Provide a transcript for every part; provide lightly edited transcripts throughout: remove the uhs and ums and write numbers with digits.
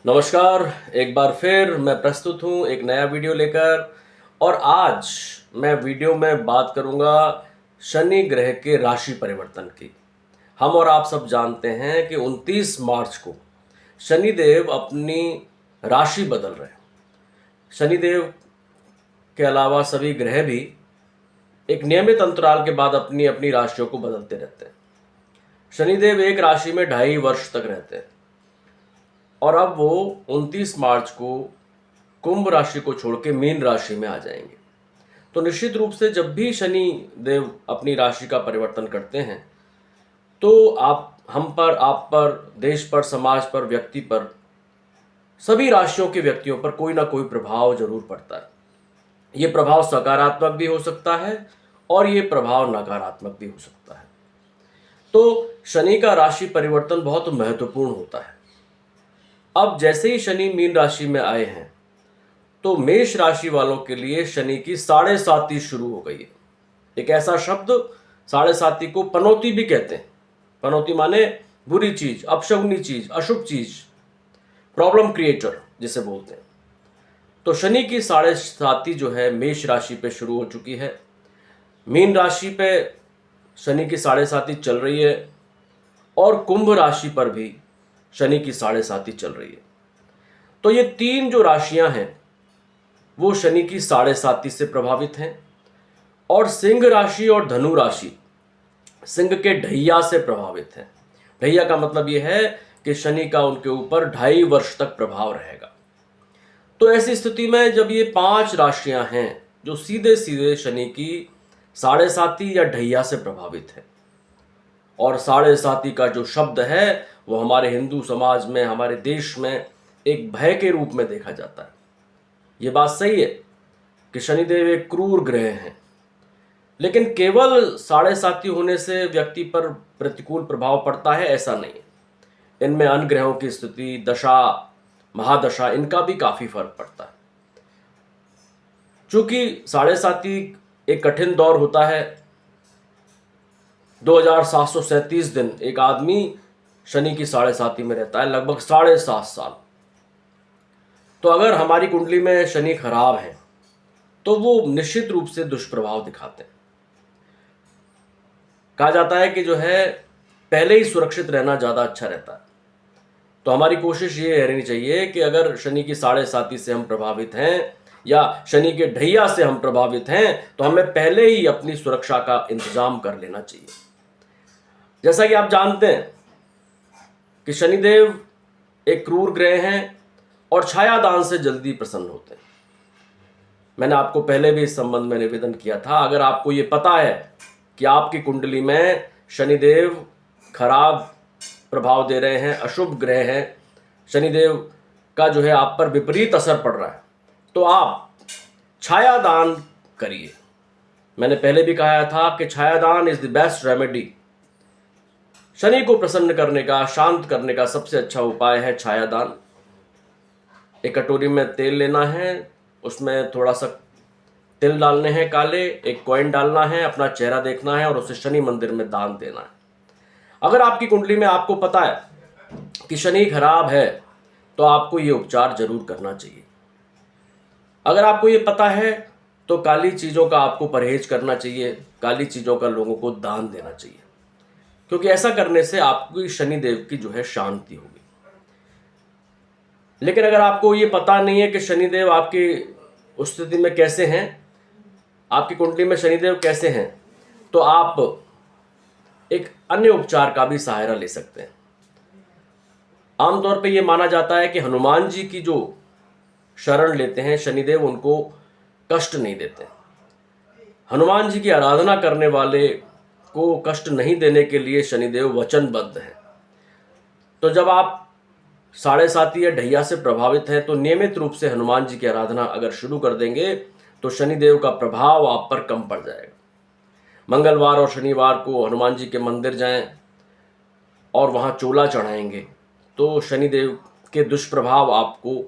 नमस्कार। एक बार फिर मैं प्रस्तुत हूँ एक नया वीडियो लेकर। और आज मैं वीडियो में बात करूँगा शनि ग्रह के राशि परिवर्तन की। हम और आप सब जानते हैं कि 29 मार्च को शनिदेव अपनी राशि बदल रहे हैं। शनिदेव के अलावा सभी ग्रह भी एक नियमित अंतराल के बाद अपनी अपनी राशियों को बदलते रहते हैं। शनिदेव एक राशि में 2.5 वर्ष तक रहते हैं और अब वो 29 मार्च को कुंभ राशि को छोड़ के मीन राशि में आ जाएंगे। तो निश्चित रूप से जब भी शनि देव अपनी राशि का परिवर्तन करते हैं तो हम पर, आप पर, देश पर, समाज पर, व्यक्ति पर, सभी राशियों के व्यक्तियों पर कोई ना कोई प्रभाव जरूर पड़ता है। ये प्रभाव सकारात्मक भी हो सकता है और ये प्रभाव नकारात्मक भी हो सकता है। तो शनि का राशि परिवर्तन बहुत महत्वपूर्ण होता है। अब जैसे ही शनि मीन राशि में आए हैं तो मेष राशि वालों के लिए शनि की 7.5 शुरू हो गई है। एक ऐसा शब्द 7.5 को पनौती भी कहते हैं। पनौती माने बुरी चीज, अपशगुनी चीज, अशुभ चीज, प्रॉब्लम क्रिएटर जिसे बोलते हैं। तो शनि की 7.5 जो है मेष राशि पे शुरू हो चुकी है। मीन राशि पे शनि की 7.5 चल रही है और कुंभ राशि पर भी शनि की 7.5 चल रही है। तो ये तीन जो राशियां हैं वो शनि की 7.5 से प्रभावित हैं और सिंह राशि और धनु राशि सिंह के ढैया से प्रभावित है। ढैया का मतलब यह है कि शनि का उनके ऊपर 2.5 वर्ष तक प्रभाव रहेगा। तो ऐसी स्थिति में जब ये 5 राशियां हैं जो सीधे सीधे शनि की 7.5 या ढैया से प्रभावित है, और 7.5 का जो शब्द है वो हमारे हिंदू समाज में, हमारे देश में एक भय के रूप में देखा जाता है। ये बात सही है कि शनिदेव एक क्रूर ग्रह हैं, लेकिन केवल 7.5 होने से व्यक्ति पर प्रतिकूल प्रभाव पड़ता है ऐसा नहीं है। इनमें अन्य ग्रहों की स्थिति, दशा, महादशा, इनका भी काफी फर्क पड़ता है। चूंकि 7.5 एक कठिन दौर होता है। 2737 दिन एक आदमी शनि की 7.5 में रहता है, लगभग 7.5 साल। तो अगर हमारी कुंडली में शनि खराब है तो वो निश्चित रूप से दुष्प्रभाव दिखाते हैं। कहा जाता है कि जो है पहले ही सुरक्षित रहना ज्यादा अच्छा रहता है। तो हमारी कोशिश ये रहनी चाहिए कि अगर शनि की 7.5 से हम प्रभावित हैं या शनि के ढैया से हम प्रभावित हैं तो हमें पहले ही अपनी सुरक्षा का इंतजाम कर लेना चाहिए। जैसा कि आप जानते हैं कि शनिदेव एक क्रूर ग्रह हैं और छायादान से जल्दी प्रसन्न होते हैं। मैंने आपको पहले भी इस संबंध में निवेदन किया था। अगर आपको ये पता है कि आपकी कुंडली में शनिदेव खराब प्रभाव दे रहे हैं, अशुभ ग्रह हैं, शनिदेव का जो है आप पर विपरीत असर पड़ रहा है, तो आप छायादान करिए। मैंने पहले भी कहा था कि छायादान is the best remedy. Shani को प्रसन्न करने का, शांत करने का सबसे अच्छा उपाय है छायादान। एक कटोरी में तेल लेना है, उसमें थोड़ा सा तिल डालने हैं काले, एक कॉइन डालना है, अपना चेहरा देखना है और उसे शनि मंदिर में दान देना है। अगर आपकी कुंडली में आपको पता है कि शनि खराब है तो आपको ये उपचार जरूर करना चाहिए। अगर आपको ये पता है तो काली चीज़ों का आपको परहेज करना चाहिए, काली चीज़ों का लोगों को दान देना चाहिए, क्योंकि ऐसा करने से आपकी शनिदेव की जो है शांति होगी। लेकिन अगर आपको ये पता नहीं है कि शनिदेव आपकी उस स्थिति में कैसे हैं, आपकी कुंडली में शनिदेव कैसे हैं, तो आप एक अन्य उपचार का भी सहारा ले सकते हैं। आमतौर पे ये माना जाता है कि हनुमान जी की जो शरण लेते हैं शनिदेव उनको कष्ट नहीं देते। हनुमान जी की आराधना करने वाले को कष्ट नहीं देने के लिए शनिदेव वचनबद्ध हैं। तो जब आप 7.5 या ढैया से प्रभावित हैं तो नियमित रूप से हनुमान जी की आराधना अगर शुरू कर देंगे तो शनिदेव का प्रभाव आप पर कम पड़ जाएगा। मंगलवार और शनिवार को हनुमान जी के मंदिर जाएं और वहाँ चोला चढ़ाएंगे तो शनिदेव के दुष्प्रभाव आपको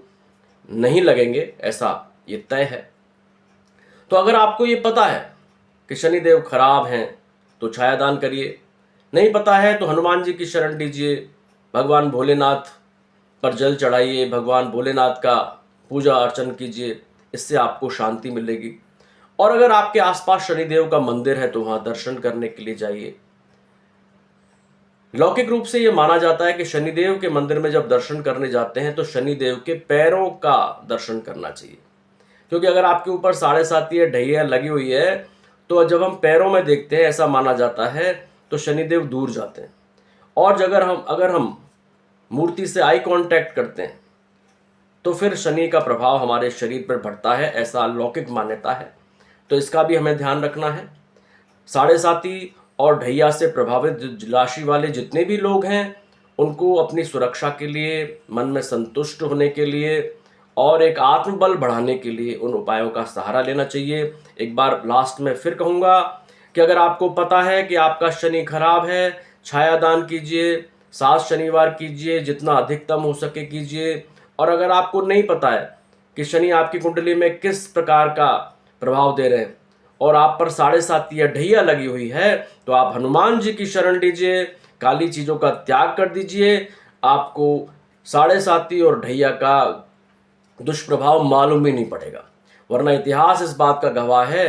नहीं लगेंगे, ऐसा ये तय है। तो अगर आपको ये पता है कि शनिदेव खराब हैं तो छायादान करिए। नहीं पता है तो हनुमान जी की शरण लीजिए, भगवान भोलेनाथ पर जल चढ़ाइए, भगवान भोलेनाथ का पूजा अर्चन कीजिए, इससे आपको शांति मिलेगी। और अगर आपके आसपास शनिदेव का मंदिर है तो वहां दर्शन करने के लिए जाइए। लौकिक रूप से यह माना जाता है कि शनिदेव के मंदिर में जब दर्शन करने जाते हैं तो शनिदेव के पैरों का दर्शन करना चाहिए, क्योंकि अगर आपके ऊपर 7.5 या ढैया लगी हुई है तो जब हम पैरों में देखते हैं, ऐसा माना जाता है, तो शनिदेव दूर जाते हैं। और अगर हम मूर्ति से आई कांटेक्ट करते हैं तो फिर शनि का प्रभाव हमारे शरीर पर बढ़ता है, ऐसा लौकिक मान्यता है। तो इसका भी हमें ध्यान रखना है। 7.5 और ढैया से प्रभावित राशि वाले जितने भी लोग हैं उनको अपनी सुरक्षा के लिए, मन में संतुष्ट होने के लिए और एक आत्मबल बढ़ाने के लिए उन उपायों का सहारा लेना चाहिए। एक बार लास्ट में फिर कहूँगा कि अगर आपको पता है कि आपका शनि खराब है, छायादान कीजिए, 7 शनिवार कीजिए, जितना अधिकतम हो सके कीजिए। और अगर आपको नहीं पता है कि शनि आपकी कुंडली में किस प्रकार का प्रभाव दे रहे हैं और आप पर 7.5 या ढैया लगी हुई है, तो आप हनुमान जी की शरण लीजिए, काली चीज़ों का त्याग कर दीजिए। आपको 7.5 और ढैया का दुष्प्रभाव मालूम ही नहीं पड़ेगा। वरना इतिहास इस बात का गवाह है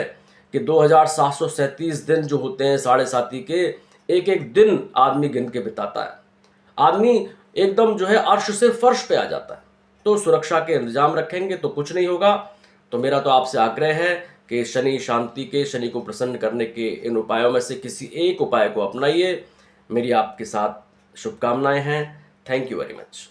कि 2737 दिन जो होते हैं 7.5 के, एक एक दिन आदमी गिन के बिताता है। आदमी एकदम जो है अर्श से फर्श पे आ जाता है। तो सुरक्षा के इंतजाम रखेंगे तो कुछ नहीं होगा। तो मेरा तो आपसे आग्रह है कि शनि शांति के, शनि को प्रसन्न करने के इन उपायों में से किसी एक उपाय को अपनाइए। मेरी आपके साथ शुभकामनाएं हैं। Thank you very much.